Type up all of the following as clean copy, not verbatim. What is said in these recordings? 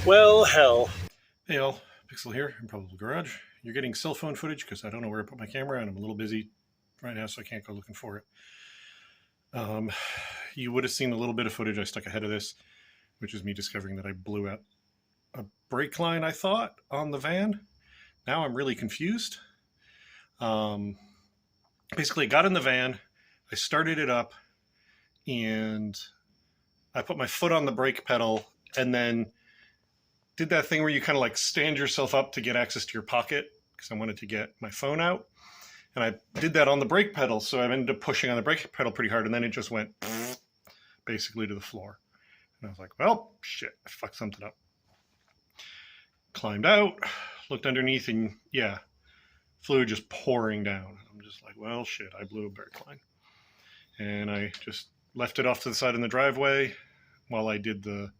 Well, hell. Hey all, Pixel here, Improbable Garage. You're getting cell phone footage because I don't know where I put my camera and I'm a little busy right now, so I can't go looking for it. Um, you would have seen a little bit of footage I stuck ahead of this, which is me discovering that I blew out a brake line, I thought, on the van. Now I'm really confused. Um, Basically, I got in the van, I started it up, and I put my foot on the brake pedal and then did that thing where you kind of like stand yourself up to get access to your pocket because I wanted to get my phone out. And I did that on the brake pedal, so I ended up pushing on the brake pedal pretty hard, and then it just went basically to the floor. And I was like, well, shit, I fucked something up. Climbed out, looked underneath, and yeah, fluid just pouring down. I'm just like, well, shit, I blew a brake line. And I just left it off to the side in the driveway while I did the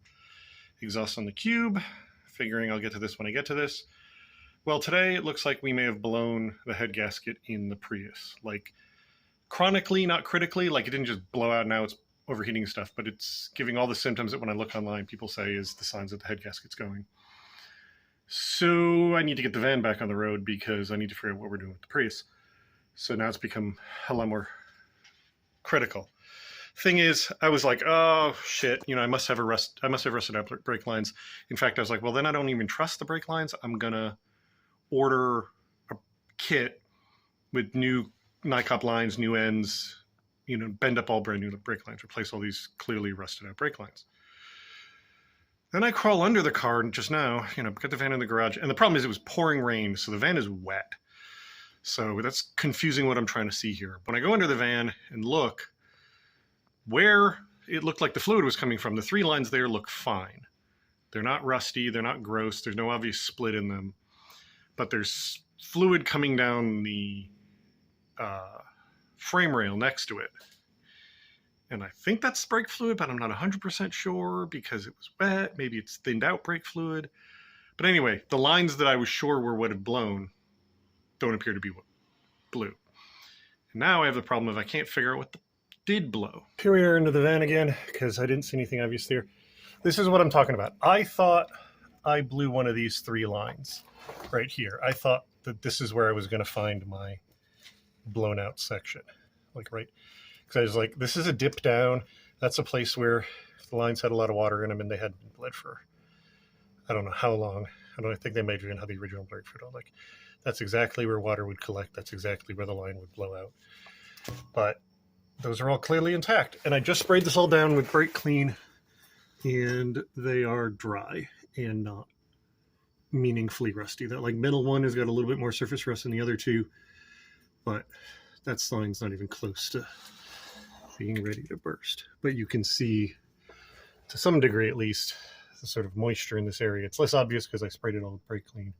exhaust on the cube, figuring I'll get to this when I get to this. Well, today it looks like we may have blown the head gasket in the Prius. Like, chronically, not critically. Like, it didn't just blow out, now it's overheating stuff, but it's giving all the symptoms that when I look online, people say is the signs that the head gasket's going. So I need to get the van back on the road because I need to figure out what we're doing with the Prius. So now it's become a lot more critical. Thing is, I was like, oh shit, I must have rusted out brake lines. In fact, I was like, well, then I don't even trust the brake lines. I'm gonna order a kit with new NICOP lines, new ends, bend up all brand new brake lines, replace all these clearly rusted out brake lines. Then I crawl under the car just now, get the van in the garage. And the problem is it was pouring rain, so the van is wet. So that's confusing what I'm trying to see here. When I go under the van and look, where it looked like the fluid was coming from, the three lines there look fine. They're not rusty, they're not gross, there's no obvious split in them. But there's fluid coming down the frame rail next to it. And I think that's brake fluid, but I'm not 100% sure because it was wet. Maybe it's thinned out brake fluid. But anyway, the lines that I was sure were what had blown don't appear to be what blew. And now I have the problem of I can't figure out what did blow. Here we are into the van again because I didn't see anything obvious there. This is what I'm talking about. I thought I blew one of these three lines right here. I thought that this is where I was going to find my blown out section. Like right, because I was like, this is a dip down. That's a place where the lines had a lot of water in them and they hadn't been bled for I don't know how long. I don't think they measured in how the original brake fluid. Like, that's exactly where water would collect. That's exactly where the line would blow out. But those are all clearly intact. And I just sprayed this all down with brake clean, and they are dry and not meaningfully rusty. That like middle one has got a little bit more surface rust than the other two, but that line's not even close to being ready to burst. But you can see, to some degree at least, the sort of moisture in this area. It's less obvious because I sprayed it all with brake clean,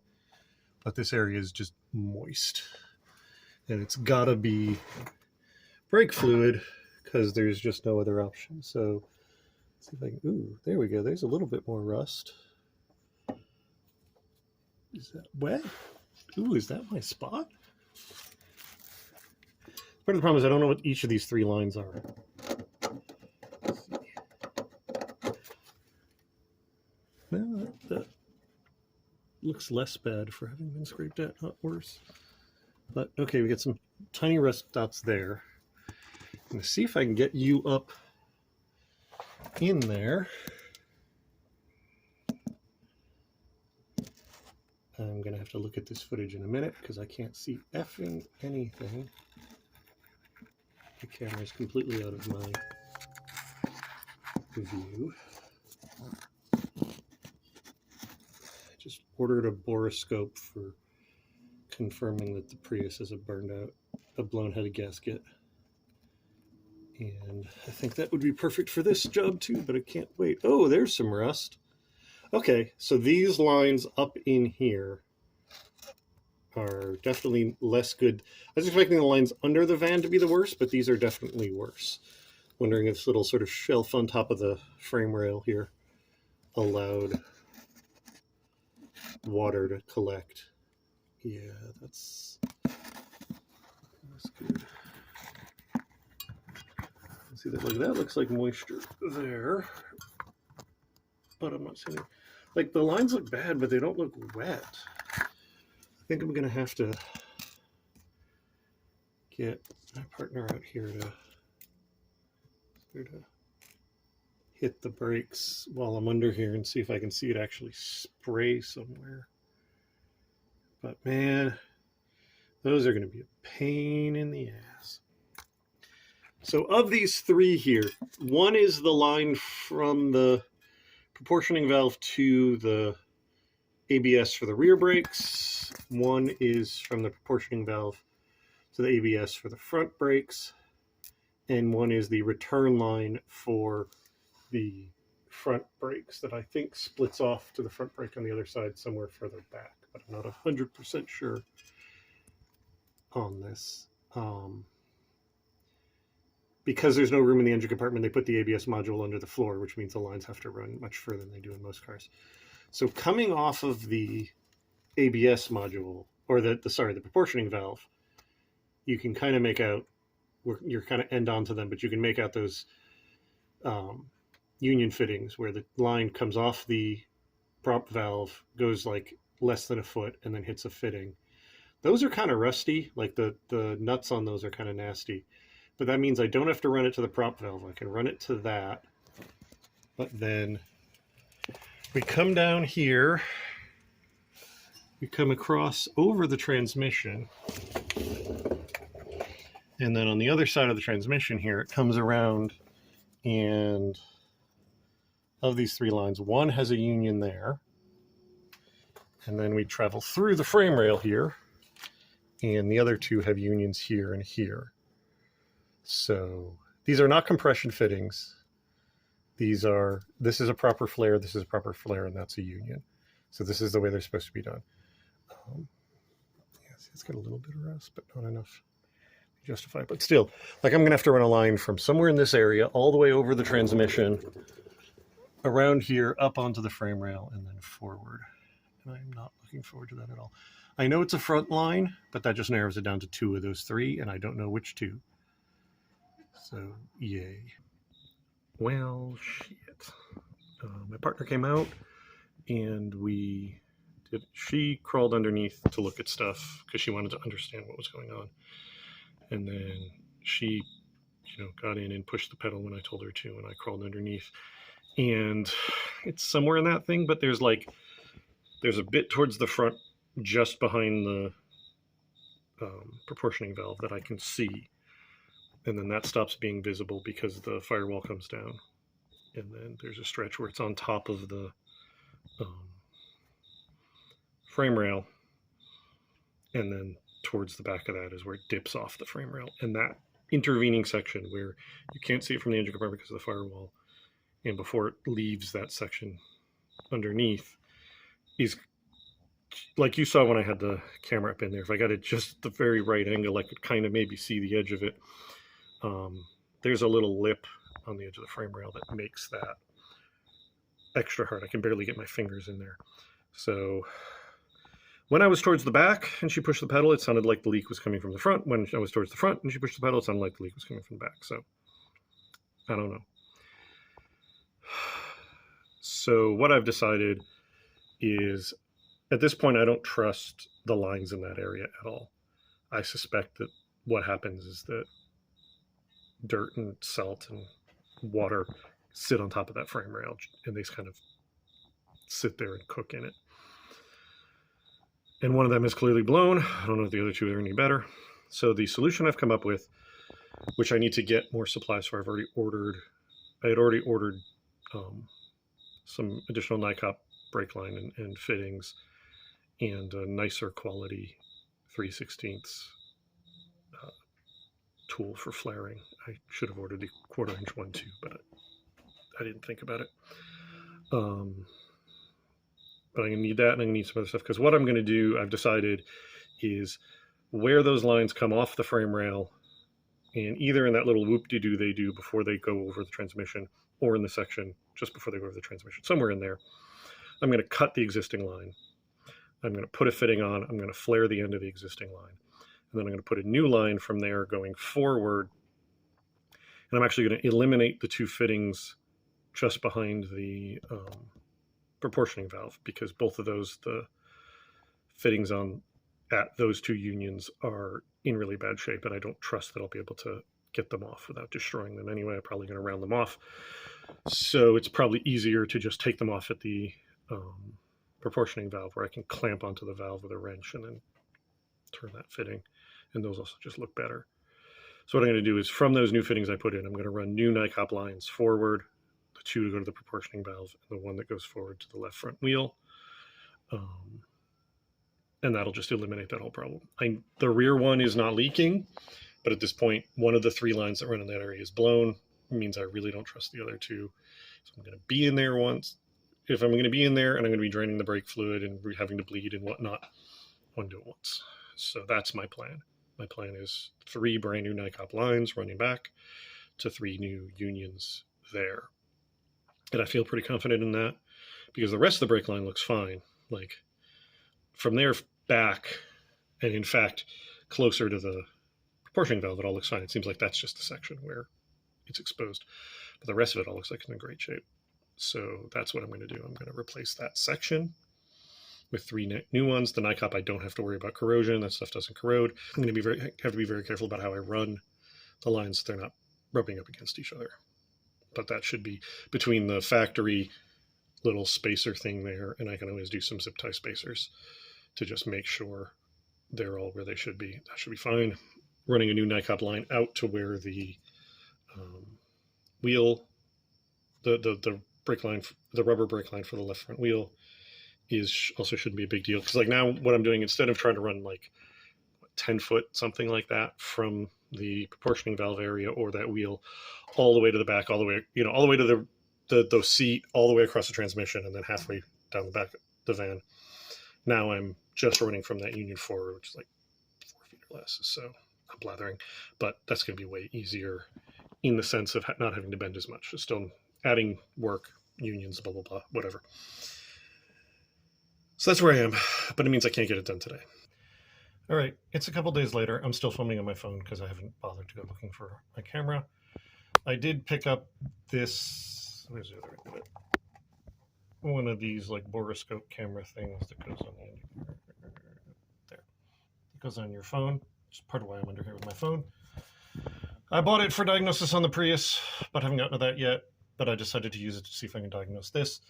but this area is just moist. And it's gotta be brake fluid because there's just no other option. So let's see if I can, ooh, there we go. There's a little bit more rust. Is that wet? Ooh, is that my spot? Part of the problem is I don't know what each of these three lines are. Well, that looks less bad for having been scraped at, not worse. But okay, we get some tiny rust dots there. I'm gonna see if I can get you up in there. I'm gonna have to look at this footage in a minute because I can't see effing anything. The camera is completely out of my view. I just ordered a borescope for confirming that the Prius is a blown head gasket. And I think that would be perfect for this job too, but I can't wait. Oh, there's some rust. Okay, so these lines up in here are definitely less good. I was expecting the lines under the van to be the worst, but these are definitely worse. Wondering if this little sort of shelf on top of the frame rail here allowed water to collect. Yeah, that's good. See that? Like that looks like moisture there. but I'm not seeing it. Like, the lines look bad, but they don't look wet. I think I'm gonna have to get my partner out here to hit the brakes while I'm under here and see if I can see it actually spray somewhere. But man, those are going to be a pain in the ass. So of these three here, one is the line from the proportioning valve to the ABS for the rear brakes. One is from the proportioning valve to the ABS for the front brakes. And one is the return line for the front brakes that I think splits off to the front brake on the other side somewhere further back, but I'm not 100% sure on this. Because there's no room in the engine compartment, they put the ABS module under the floor, which means the lines have to run much further than they do in most cars. So coming off of the ABS module, or the proportioning valve, you can kind of make out, you're kind of end on to them, but you can make out those union fittings where the line comes off the prop valve, goes like less than a foot, and then hits a fitting. Those are kind of rusty, like the nuts on those are kind of nasty. But that means I don't have to run it to the prop valve. I can run it to that. But then we come down here, we come across over the transmission. And then on the other side of the transmission here, it comes around, and of these three lines, one has a union there. And then we travel through the frame rail here, and the other two have unions here and here. So these are not compression fittings. This is a proper flare, this is a proper flare, and that's a union. So this is the way they're supposed to be done. Yeah, see, it's got a little bit of rust, but not enough to justify it. But still, like, I'm gonna have to run a line from somewhere in this area all the way over the transmission, around here, up onto the frame rail, and then forward. And I'm not looking forward to that at all. I know it's a front line, but that just narrows it down to two of those three, and I don't know which two. So, yay. Well, shit. My partner came out, and she crawled underneath to look at stuff because she wanted to understand what was going on. And then she, got in and pushed the pedal when I told her to, and I crawled underneath. And it's somewhere in that thing, but there's a bit towards the front, just behind the proportioning valve, that I can see. And then that stops being visible because the firewall comes down. And then there's a stretch where it's on top of the frame rail. And then towards the back of that is where it dips off the frame rail. And that intervening section where you can't see it from the engine compartment because of the firewall, and before it leaves that section underneath, is like you saw when I had the camera up in there. If I got it just the very right angle, I could kind of maybe see the edge of it. There's a little lip on the edge of the frame rail that makes that extra hard. I can barely get my fingers in there. So when I was towards the back and she pushed the pedal, it sounded like the leak was coming from the front. When I was towards the front and she pushed the pedal, it sounded like the leak was coming from the back. So I don't know. So what I've decided is, at this point, I don't trust the lines in that area at all. I suspect that what happens is that dirt and salt and water sit on top of that frame rail, and they just kind of sit there and cook in it. And one of them is clearly blown. I don't know if the other two are any better. So the solution I've come up with, which I need to get more supplies for, I had already ordered some additional NICOP brake line and fittings, and a nicer quality 3/16 tool for flaring. I should have ordered the 1/4 inch one too, but I didn't think about it. But I'm gonna need that, and I'm gonna need some other stuff, because what I'm gonna do, I've decided, is where those lines come off the frame rail, and either in that little whoop-de-doo they do before they go over the transmission, or in the section just before they go over the transmission, somewhere in there, I'm going to cut the existing line. I'm going to put a fitting on. I'm going to flare the end of the existing line. And then I'm going to put a new line from there going forward. And I'm actually going to eliminate the two fittings just behind the proportioning valve, because both of those, the fittings on at those two unions are in really bad shape, and I don't trust that I'll be able to get them off without destroying them anyway. I'm probably going to round them off. So it's probably easier to just take them off at the proportioning valve, where I can clamp onto the valve with a wrench and then turn that fitting. And those also just look better. So what I'm going to do is, from those new fittings I put in, I'm going to run new NICOP lines forward, the two to go to the proportioning valve, and the one that goes forward to the left front wheel. And that'll just eliminate that whole problem. The rear one is not leaking, but at this point, one of the three lines that run in that area is blown. It means I really don't trust the other two. So I'm going to be in there once. If I'm going to be in there and I'm going to be draining the brake fluid and having to bleed and whatnot, I want to do it once. So that's my plan. My plan is 3 brand new NICOP lines running back to 3 new unions there. And I feel pretty confident in that, because the rest of the brake line looks fine. Like, from there back, and in fact, closer to the proportioning valve, it all looks fine. It seems like that's just the section where it's exposed. But the rest of it all looks like it's in great shape. So that's what I'm going to do. I'm going to replace that section with 3 new ones. The NICOP, I don't have to worry about corrosion. That stuff doesn't corrode. I'm going to have to be very careful about how I run the lines so they're not rubbing up against each other. But that should be between the factory little spacer thing there, and I can always do some zip tie spacers to just make sure they're all where they should be. That should be fine. Running a new NICOP line out to where the wheel, the brake line, the rubber brake line for the left front wheel is also shouldn't be a big deal. Because like now what I'm doing, instead of trying to run like 10 foot, something like that, from the proportioning valve area or that wheel all the way to the back, all the way, all the way to the seat, all the way across the transmission, and then halfway down the back of the van. Now I'm just running from that union forward, which is like 4 feet or less. So I'm blathering, but that's going to be way easier in the sense of not having to bend as much. Just still adding work, unions, blah, blah, blah, whatever. So that's where I am, but it means I can't get it done today. All right, it's a couple days later. I'm still filming on my phone because I haven't bothered to go looking for my camera. I did pick up this, where's the other end of it? One of these like borescope camera things that goes on there. It goes on your phone. It's part of why I'm under here with my phone. I bought it for diagnosis on the Prius, but haven't gotten to that yet. But I decided to use it to see if I can diagnose this.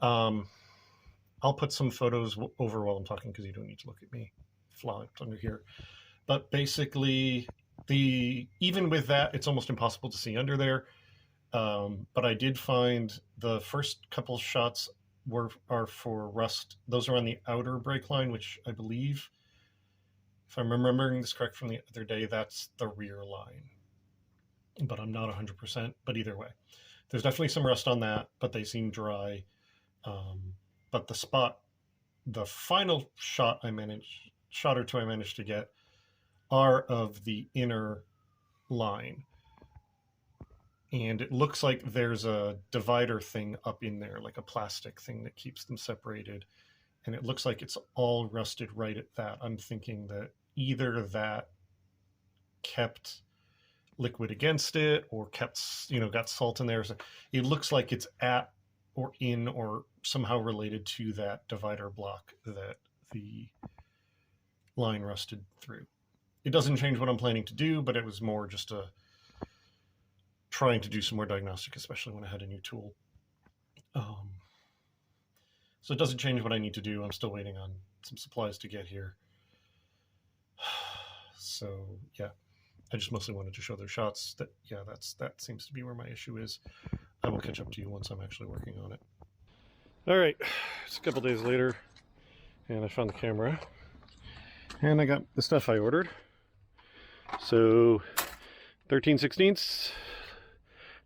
I'll put some photos over while I'm talking, because you don't need to look at me flopped under here. But basically, even with that, it's almost impossible to see under there. But I did find the first couple shots are for rust. Those are on the outer brake line, which I believe, if I'm remembering this correct from the other day, that's the rear line. But I'm not 100%. But either way, there's definitely some rust on that, but they seem dry. But the final shot or two I managed to get are of the inner line. And it looks like there's a divider thing up in there, like a plastic thing that keeps them separated. And it looks like it's all rusted right at that. I'm thinking that either that kept liquid against it or kept, got salt in there. So it looks like it's at or in or somehow related to that divider block that the line rusted through. It doesn't change what I'm planning to do, but it was more just trying to do some more diagnostic, especially when I had a new tool. So it doesn't change what I need to do. I'm still waiting on some supplies to get here. So yeah, I just mostly wanted to show their shots. That seems to be where my issue is. I will catch up to you once I'm actually working on it. All right, it's a couple days later, and I found the camera, and I got the stuff I ordered. So 13/16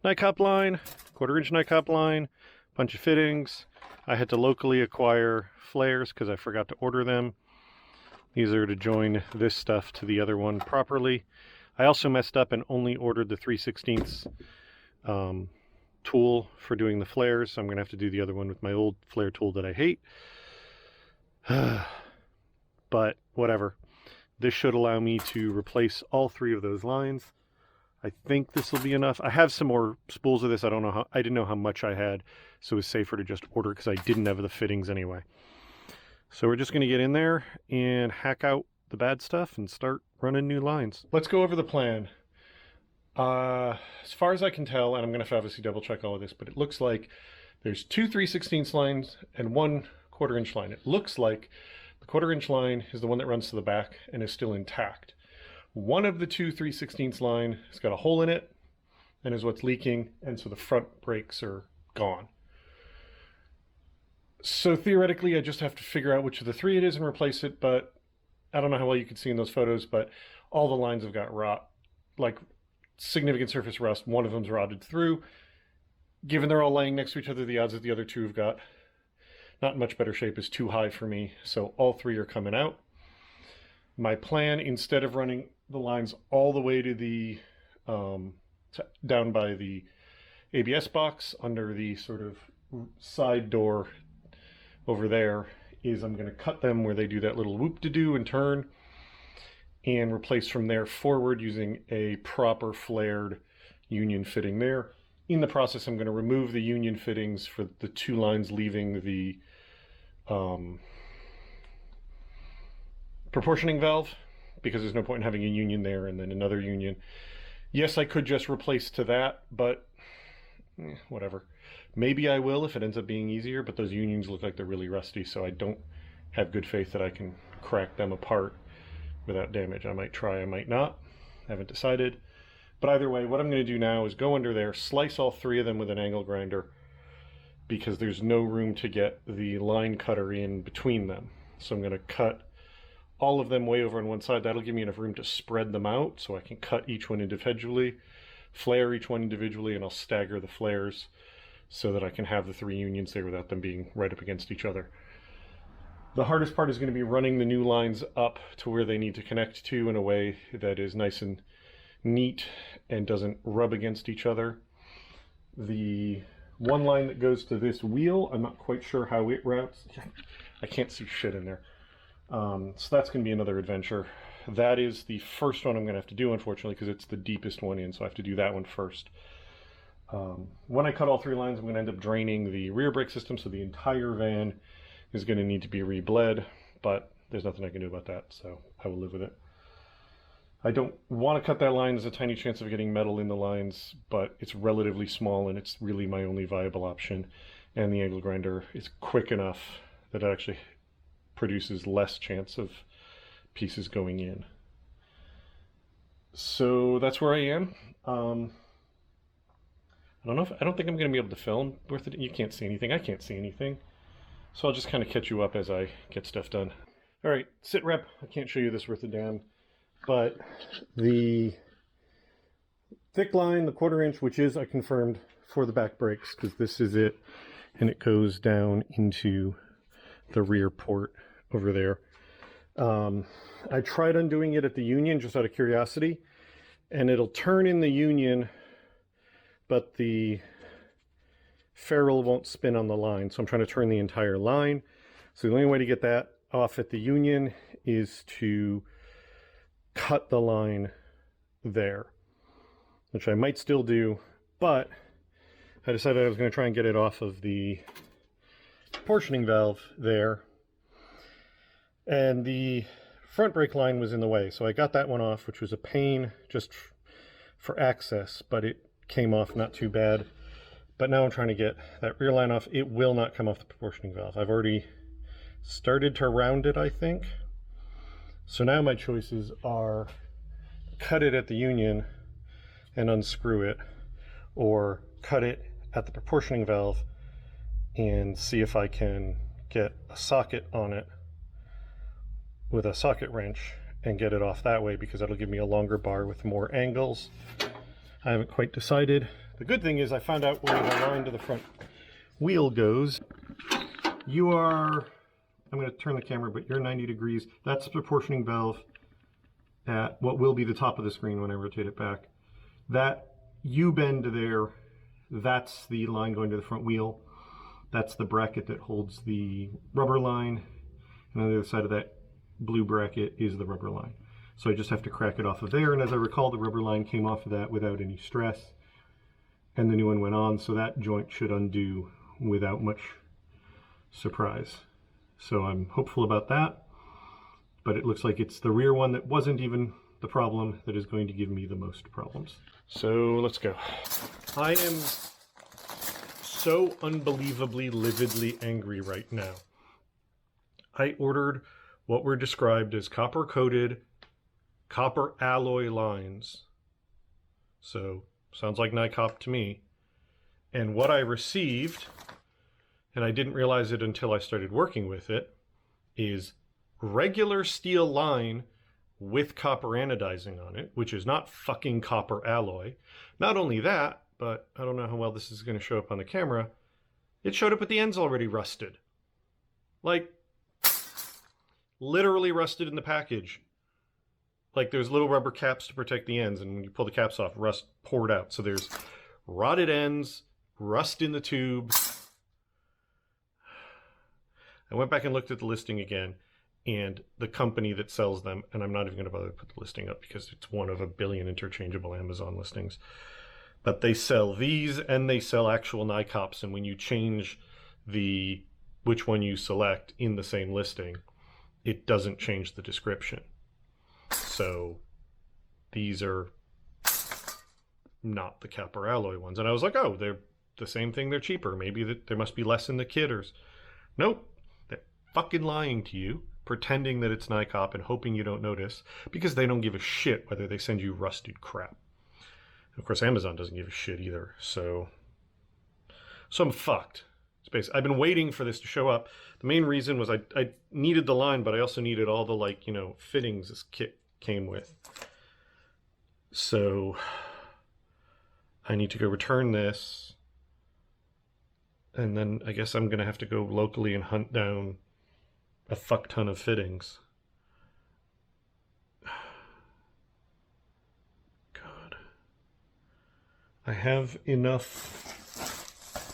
NICOP line, 1/4-inch NICOP line, bunch of fittings. I had to locally acquire flares because I forgot to order them. These are to join this stuff to the other one properly. I also messed up and only ordered the 3/16 tool for doing the flares, so I'm gonna have to do the other one with my old flare tool that I hate. But whatever. This should allow me to replace all 3 of those lines. I think this will be enough. I have some more spools of this. I didn't know how much I had, so it was safer to just order because I didn't have the fittings anyway. So we're just going to get in there and hack out the bad stuff and start running new lines. Let's go over the plan. As far as I can tell, and I'm going to obviously double check all of this, but it looks like there's 2 3/16 lines and 1 1/4-inch line. It looks like the 1/4-inch line is the one that runs to the back and is still intact. One of the 2 3/16 line has got a hole in it and is what's leaking, and so the front brakes are gone. So theoretically, I just have to figure out which of the 3 it is and replace it, but I don't know how well you can see in those photos, but all the lines have got rot, like significant surface rust. One of them's rotted through. Given they're all laying next to each other, the odds that the other 2 have got not in much better shape is too high for me, so all 3 are coming out. My plan, instead of running the lines all the way to the down by the ABS box under the sort of side door over there, is I'm going to cut them where they do that little whoop-de-doo and turn, and replace from there forward using a proper flared union fitting there. In the process, I'm going to remove the union fittings for the 2 lines leaving the proportioning valve, because there's no point in having a union there and then another union. Yes, I could just replace to that, but whatever. Maybe I will if it ends up being easier, but those unions look like they're really rusty, so I don't have good faith that I can crack them apart without damage. I might try, I might not. I haven't decided. But either way, what I'm going to do now is go under there, slice all 3 of them with an angle grinder, because there's no room to get the line cutter in between them. So I'm going to cut all of them way over on one side. That'll give me enough room to spread them out so I can cut each one individually, flare each one individually, and I'll stagger the flares so that I can have the 3 unions there without them being right up against each other. The hardest part is going to be running the new lines up to where they need to connect to in a way that is nice and neat and doesn't rub against each other. The one line that goes to this wheel, I'm not quite sure how it routes. I can't see shit in there. So that's going to be another adventure. That is the first one I'm going to have to do, unfortunately, because it's the deepest one in, so I have to do that one first. When I cut all 3 lines, I'm going to end up draining the rear brake system, so the entire van is going to need to be rebled, but there's nothing I can do about that, so I will live with it. I don't want to cut that line. There's a tiny chance of getting metal in the lines, but it's relatively small and it's really my only viable option. And the angle grinder is quick enough that it actually produces less chance of pieces going in. So that's where I am. I don't think I'm going to be able to film with it. You can't see anything. I can't see anything. So I'll just kind of catch you up as I get stuff done. All right, sit rep. I can't show you this worth a damn. But the thick line, the 1/4-inch, which is, I confirmed, for the back brakes, because this is it, and it goes down into the rear port over there. I tried undoing it at the union just out of curiosity, and it'll turn in the union, but the ferrule won't spin on the line, so I'm trying to turn the entire line. So the only way to get that off at the union is to cut the line there, which I might still do, but I decided I was going to try and get it off of the proportioning valve there, and the front brake line was in the way, so I got that one off, which was a pain just for access, but it came off not too bad. But now I'm trying to get that rear line off. It will not come off the proportioning valve. I've already started to round it, I think. So now my choices are cut it at the union and unscrew it, or cut it at the proportioning valve and see if I can get a socket on it with a socket wrench and get it off that way, because that'll give me a longer bar with more angles. I haven't quite decided. The good thing is I found out where the line to the front wheel goes. You are, I'm going to turn the camera, but you're 90 degrees. That's the proportioning valve at what will be the top of the screen when I rotate it back. That U-bend there, that's the line going to the front wheel. That's the bracket that holds the rubber line. And on the other side of that blue bracket is the rubber line. So I just have to crack it off of there. And as I recall, the rubber line came off of that without any stress. And the new one went on, so that joint should undo without much surprise. So I'm hopeful about that. But it looks like it's the rear one that wasn't even the problem that is going to give me the most problems. So let's go. I am so unbelievably, lividly angry right now. I ordered what were described as copper-coated, copper alloy lines. So, sounds like NICOP to me. And what I received, and I didn't realize it until I started working with it, is regular steel line with copper anodizing on it, which is not fucking copper alloy. Not only that, but I don't know how well this is going to show up on the camera, it showed up with the ends already rusted. Like, literally rusted in the package. Like, there's little rubber caps to protect the ends, and when you pull the caps off, rust poured out. So there's rotted ends, rust in the tubes. I went back and looked at the listing again, and the company that sells them, and I'm not even going to bother to put the listing up because it's one of a billion interchangeable Amazon listings. But they sell these, and they sell actual NICOPs, and when you change which one you select in the same listing, it doesn't change the description. So these are not the copper alloy ones. And I was like, oh, they're the same thing, they're cheaper. Maybe there must be less in the kit. Nope, they're fucking lying to you, pretending that it's NICOP and hoping you don't notice, because they don't give a shit whether they send you rusted crap. Of course, Amazon doesn't give a shit either, so I'm fucked. I've been waiting for this to show up. The main reason was I needed the line, but I also needed all the, fittings this kit came with. So I need to go return this, and then I guess I'm going to have to go locally and hunt down a fuck ton of fittings. God. I have enough.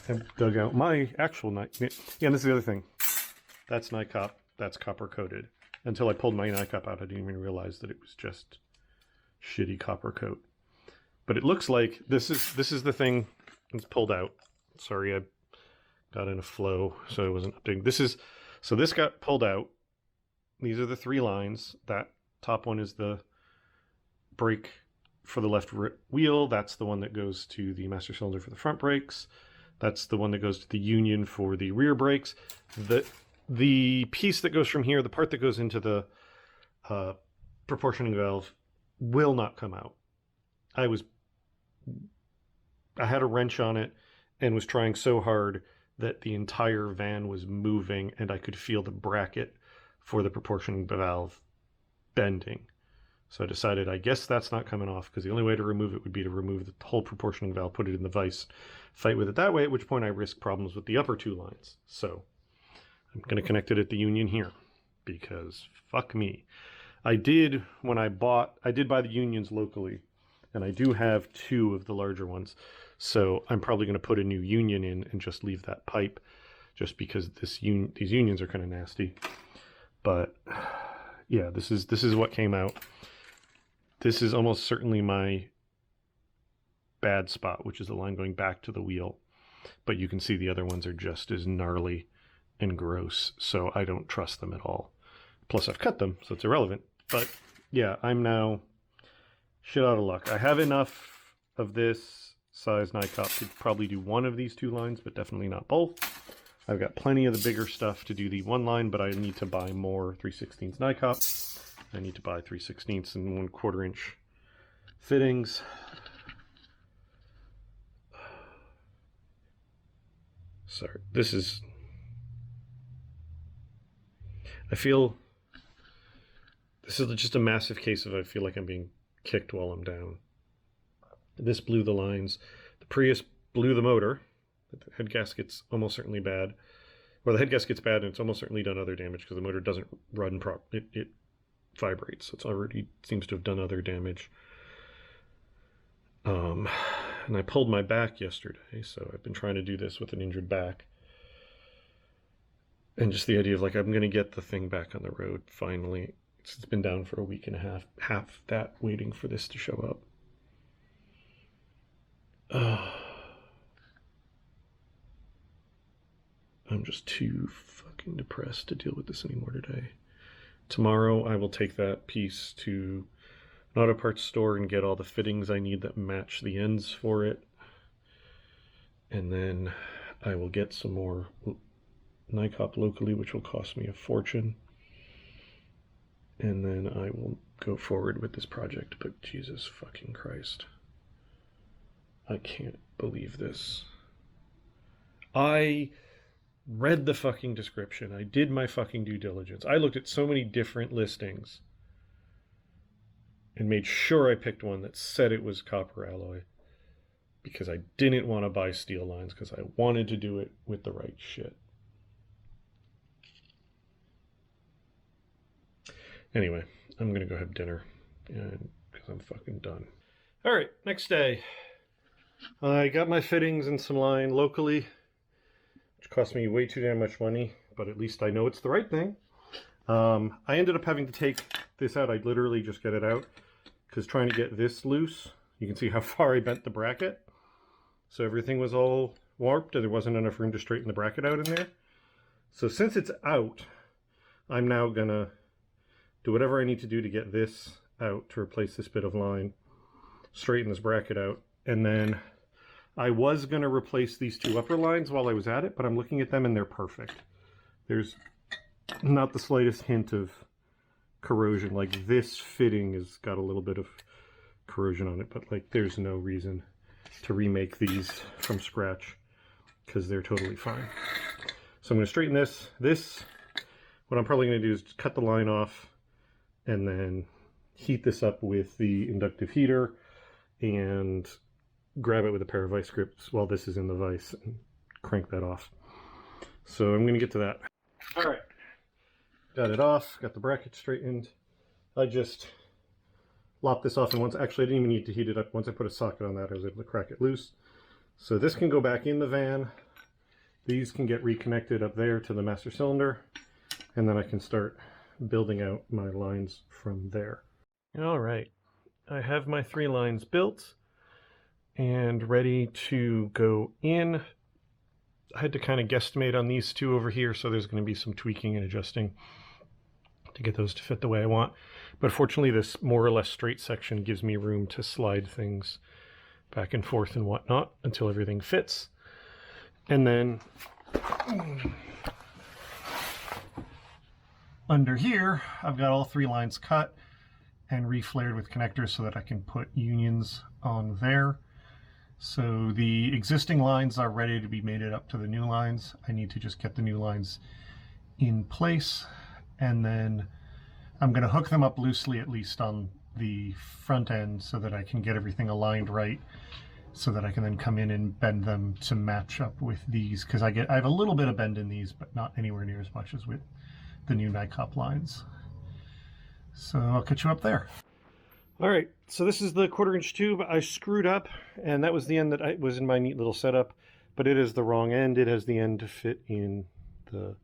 I've dug out my actual NICOP. Yeah, and this is the other thing. That's NICOP. That's copper coated. Until I pulled my NICOP out, I didn't even realize that it was just shitty copper coat. But it looks like this is the thing that's pulled out. Sorry, I got in a flow, so I wasn't updating. So this got pulled out. These are the 3 lines. That top one is the brake for the left wheel. That's the one that goes to the master cylinder for the front brakes. That's the one that goes to the union for the rear brakes. The piece that goes from here, the part that goes into the proportioning valve, will not come out. I had a wrench on it and was trying so hard that the entire van was moving, and I could feel the bracket for the proportioning valve bending. So I decided, I guess that's not coming off, because the only way to remove it would be to remove the whole proportioning valve, put it in the vise, fight with it that way, at which point I risk problems with the upper 2 lines. So I'm going to connect it at the union here, because fuck me. I did buy the unions locally, and I do have 2 of the larger ones. So I'm probably going to put a new union in and just leave that pipe, just because these unions are kind of nasty. But yeah, this is what came out. This is almost certainly my bad spot, which is the line going back to the wheel. But you can see the other ones are just as gnarly and gross, so I don't trust them at all. Plus I've cut them, so it's irrelevant. But yeah, I'm now shit out of luck. I have enough of this size NICOP to probably do one of these 2 lines, but definitely not both. I've got plenty of the bigger stuff to do the 1 line, but I need to buy more 3/16 NICOP. I need to buy 3/16 and 1/4 inch fittings. Sorry, I feel this is just a massive case of I feel like I'm being kicked while I'm down. This blew the lines. The Prius blew the motor. The head gasket's almost certainly bad. Or the head gasket's bad, and it's almost certainly done other damage because the motor doesn't run properly. It vibrates. So it's already seems to have done other damage. And I pulled my back yesterday, so I've been trying to do this with an injured back. And just the idea of I'm going to get the thing back on the road finally. It's been down for a week and a half that waiting for this to show up. I'm just too fucking depressed to deal with this anymore today. Tomorrow I will take that piece to an auto parts store and get all the fittings I need that match the ends for it. And then I will get some more NICOP locally, which will cost me a fortune. And then I will go forward with this project. But Jesus fucking Christ. I can't believe this. I read the fucking description. I did my fucking due diligence. I looked at so many different listings and made sure I picked one that said it was copper alloy, because I didn't want to buy steel lines, because I wanted to do it with the right shit. Anyway, I'm going to go have dinner because I'm fucking done. All right, next day. I got my fittings and some line locally, which cost me way too damn much money, but at least I know it's the right thing. I ended up having to take this out. I literally just get it out, because trying to get this loose, you can see how far I bent the bracket. So everything was all warped and there wasn't enough room to straighten the bracket out in there. So since it's out, I'm now gonna do whatever I need to do to get this out to replace this bit of line, straighten this bracket out, and then I was gonna replace these two upper lines while I was at it, but I'm looking at them and they're perfect. There's not the slightest hint of corrosion. Like, this fitting has got a little bit of corrosion on it, but like there's no reason to remake these from scratch because they're totally fine. So I'm going to straighten this. What I'm probably going to do is cut the line off and then heat this up with the inductive heater and grab it with a pair of vice grips while this is in the vise and crank that off. So I'm going to get to that. All right. Got it off, got the bracket straightened. I just lopped this off, and once, actually I didn't even need to heat it up. Once I put a socket on that, I was able to crack it loose. So this can go back in the van. These can get reconnected up there to the master cylinder, and then I can start building out my lines from there. All right, I have my 3 lines built and ready to go in. I had to kind of guesstimate on these 2 over here, so there's going to be some tweaking and adjusting to get those to fit the way I want. But fortunately, this more or less straight section gives me room to slide things back and forth and whatnot until everything fits. And then under here, I've got all 3 lines cut and reflared with connectors so that I can put unions on there. So the existing lines are ready to be mated up to the new lines. I need to just get the new lines in place, and then I'm going to hook them up loosely, at least on the front end, so that I can get everything aligned right, so that I can then come in and bend them to match up with these, because I have a little bit of bend in these, but not anywhere near as much as with the new NICOP lines. So I'll catch you up there. All right, so this is the 1/4-inch tube. I screwed up, and that was the end that was in my neat little setup, but it is the wrong end. It has the end to fit in the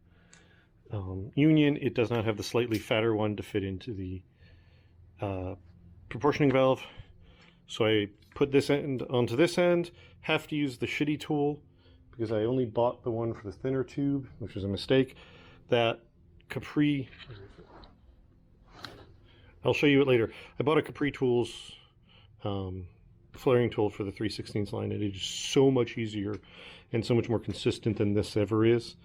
union. It does not have the slightly fatter one to fit into the proportioning valve. So I put this end onto this end, have to use the shitty tool because I only bought the one for the thinner tube, which was a mistake. That Capri, I'll show you it later. I bought a Capri Tools flaring tool for the 3/16 line. It is so much easier and so much more consistent than this ever is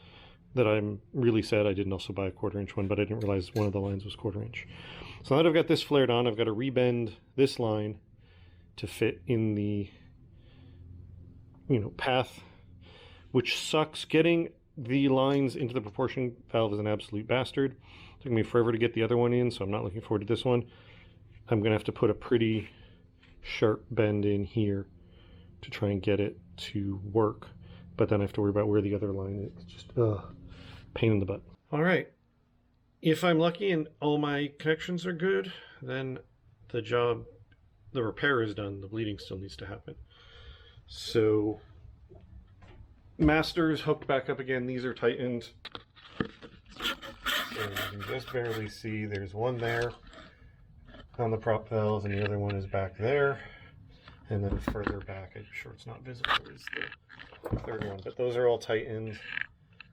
that I'm really sad I didn't also buy a 1/4-inch one, but I didn't realize one of the lines was 1/4-inch. So now that I've got this flared on, I've got to rebend this line to fit in the path, which sucks. Getting the lines into the proportion valve is an absolute bastard. It took me forever to get the other one in, so I'm not looking forward to this one. I'm going to have to put a pretty sharp bend in here to try and get it to work, but then I have to worry about where the other line is. It's just pain in the butt. All right, if I'm lucky and all my connections are good, then the repair is done. The bleeding still needs to happen. So master's hooked back up again. These are tightened. So you can just barely see there's one there on the prop valve, and the other one is back there. And then further back, I'm sure it's not visible, is the third one. But those are all tightened.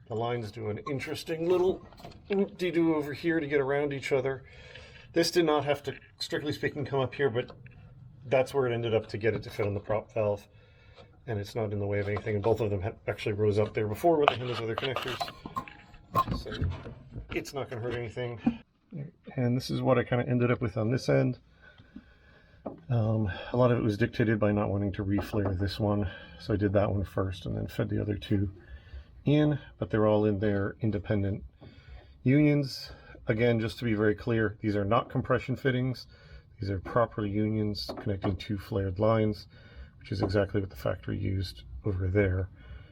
The lines do an interesting little de-do over here to get around each other. This did not have to, strictly speaking, come up here, but that's where it ended up to get it to fit on the prop valve. And it's not in the way of anything. And both of them actually rose up there before when they had those other connectors. So it's not going to hurt anything. And this is what I kind of ended up with on this end. A lot of it was dictated by not wanting to reflare this one. So I did that one first and then fed the other two in, but they're all in their independent unions. Again, just to be very clear, these are not compression fittings. These are proper unions connecting two flared lines, which is exactly what the factory used over there.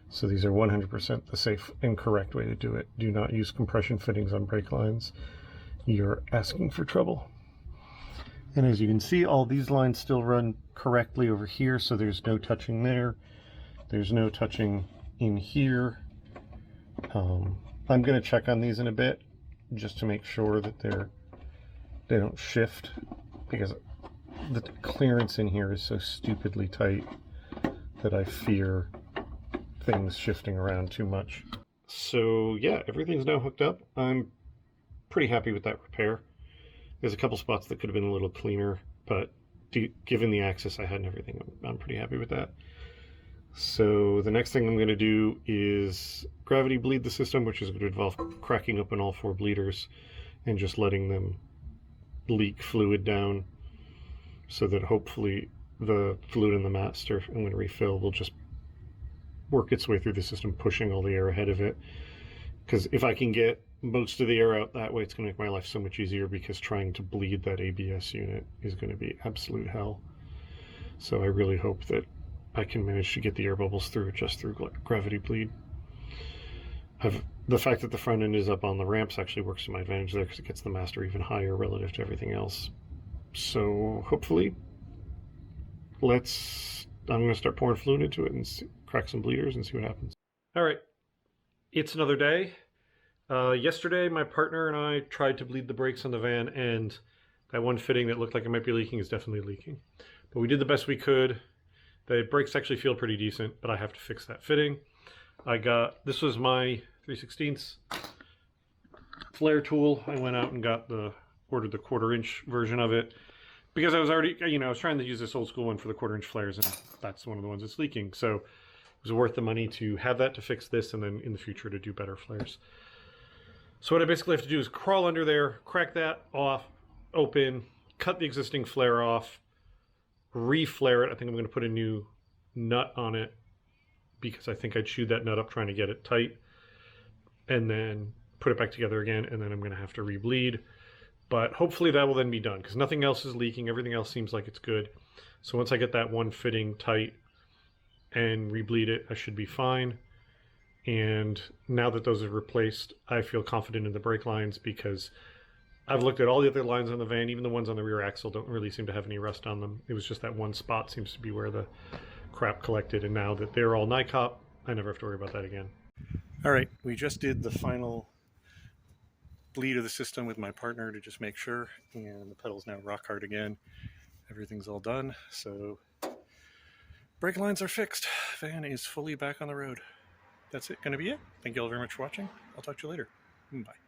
So these are 100% the safe and correct way to do it. Do not use compression fittings on brake lines. You're asking for trouble. And as you can see, all these lines still run correctly over here, so there's no touching there. There's no touching in here. I'm going to check on these in a bit just to make sure that they don't shift, because the clearance in here is so stupidly tight that I fear things shifting around too much. So yeah, everything's now hooked up. I'm pretty happy with that repair. There's a couple spots that could have been a little cleaner, but given the access I had and everything, I'm pretty happy with that. So the next thing I'm going to do is gravity bleed the system, which is going to involve cracking open all 4 bleeders and just letting them leak fluid down, so that hopefully the fluid in the master I'm going to refill will just work its way through the system, pushing all the air ahead of it. Because if I can get most of the air out that way, it's going to make my life so much easier, because trying to bleed that ABS unit is going to be absolute hell. So I really hope that I can manage to get the air bubbles through just through gravity bleed. The fact that the front end is up on the ramps actually works to my advantage there, because it gets the master even higher relative to everything else. So hopefully, I'm going to start pouring fluid into it and crack some bleeders and see what happens. All right, it's another day. Yesterday, my partner and I tried to bleed the brakes on the van, and that one fitting that looked like it might be leaking is definitely leaking. But we did the best we could. The brakes actually feel pretty decent, but I have to fix that fitting. This was my 3/16 flare tool. I went out and ordered the 1/4-inch version of it, because I was already, I was trying to use this old school one for the 1/4-inch flares, and that's one of the ones that's leaking. So it was worth the money to have that to fix this, and then in the future to do better flares. So what I basically have to do is crawl under there, crack that off, open, cut the existing flare off, reflare it. I think I'm going to put a new nut on it, because I think I chewed that nut up trying to get it tight, and then put it back together again, and then I'm going to have to rebleed. But hopefully that will then be done, because nothing else is leaking. Everything else seems like it's good. So once I get that one fitting tight and rebleed it, I should be fine. And now that those are replaced, I feel confident in the brake lines, because I've looked at all the other lines on the van. Even the ones on the rear axle don't really seem to have any rust on them. It was just that one spot seems to be where the crap collected, and now that they're all NICOP, I never have to worry about that again. All right, we just did the final bleed of the system with my partner to just make sure, and the pedal's now rock hard again. Everything's all done, so brake lines are fixed. Van is fully back on the road. That's going to be it. Thank you all very much for watching. I'll talk to you later. Bye.